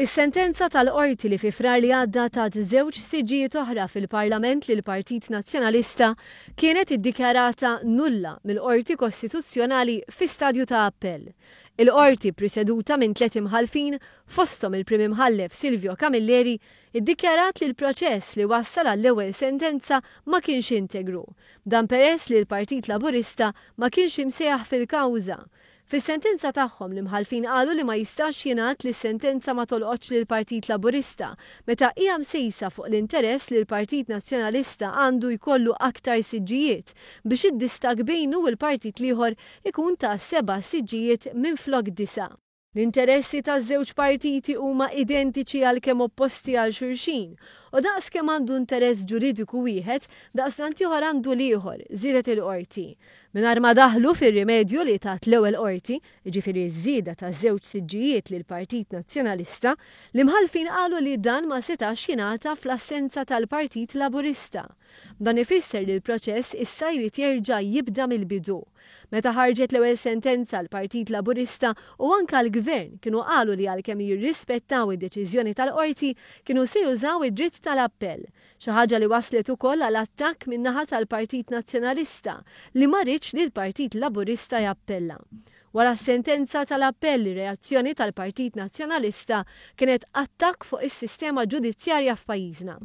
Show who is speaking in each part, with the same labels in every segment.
Speaker 1: Is-sentenza tal-qorti li fi frar li għadda tat żewġ siġijiet oħra fil-Parlament lil Partit Nazzjonalista kienet iddikjarata nulla mill-Qorti Kostituzzjonali fi stadju ta' appell. Il-qorti preseduta minn 3 imħalfin fosthom il-Prim Imħallef Silvio Camilleri iddikjarat li l-proċess li wassal għall-ewwel sentenza ma kienx integru, dan peress li l-Partit Laburista ma kienx imsejjaħ fil-kawża. Fis-sentenza tagħhom l-imħalfin qalu li ma jistax jingħad li s-sentenza ma tolqotx lil Partit Laburista meta hija msejsa fuq l-interess li l-Partit Nazzjonalista għandu jkollu aktar siġġijiet biex id-distak bejnu u l-partit ieħor ikun ta' 7 siġġijiet minflok 9. L-interessi taż-żewġ partiti huma identiċi għalkemm opposti għal xulxin u daqskemm għandu interess ġuridiku wieħed daqstant ieħor għandu l-ieħor żiedet il-qorti. Mingħajr ma daħlu fir-rimedju li tat l-ewwel qorti, jiġifieri ż-żieda taż-żewġ siġġijiet lil Partit Nazzjonalista, l-imħalfin qalu li dan ma setax jingħata fl-assenza tal-Partit Laburista. Dan ifisser li l-proċess issa jrid jerġa' jibda mill-bidu. Meta ħarġet l-ewwel sentenza l-Partit Laburista u anke l-Gvern kienu qalu li għalkemm jirrispettaw id-deċiżjoni tal-qorti kienu se jużaw id-dritt tal-appell, xi ħaġa li waslet ukoll għal attakk min-naħa tal-Partit Nazzjonalista li ma rridx li l-Partit Laburista jappella. Wara s-sentenza tal-appell reazzjoni tal-Partit Nazzjonalista kienet attakk fuq is-sistema ġudizzjarja f'pajjiżna.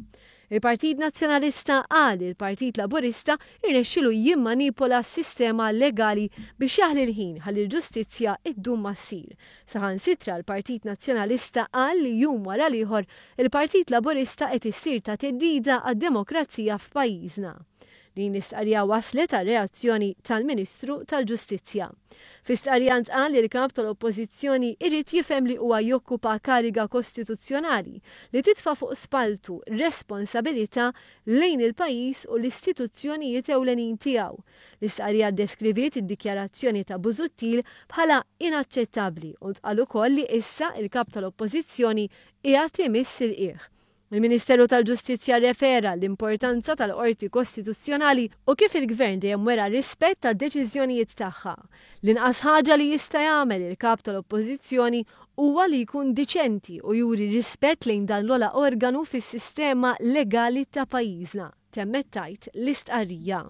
Speaker 1: Il-Partit Nazzjonalista qal li l-Partit Laburista irnexxielu jimmanipola s-sistema legali biex jaħli l-ħin ħalli l-ġustizzja ddum ma ssir. Saħansitra l-Partit Nazzjonalista qal li jum wara l-ieħor il-Partit Laburista qed issir ta' theddida għad-demokrazija f'pajjiżna. Din l-istqarrija waslet għal reazzjoni tal-Ministru tal-Ġustizzja. Fi-stqarrija ntqal li l-kap tal-Oppożizzjoni irrid jifhem li huwa jokkupa kariga kostituzzjonali li titfa' fuq spaltu responsabilità lejn il-pajjiż u l-istituzzjonijiet ewlenin tiegħu. L-istqarrija ddeskriviet id-dikjarazzjoni ta' Busuttil bħala inaċċettabbli u ntqal ukoll li issa il-kap tal-Oppożizzjoni qiegħed imiss il-qiegħ. Il-Ministeru tal-Ġustizzja refera l-importanza tal-Qorti Kostituzzjonali u kif il-Gvern dejjem wera rispett tad-deċiżjonijiet tagħha. L-inqas ħaġa li jista' jagħmel il-kap tal-Oppożizzjoni huwa li jkun diċenti u juri rispett lejn dan l-ogħla organu fis-sistema legali ta' pajjiżna, temmet tajt l-istqarrija.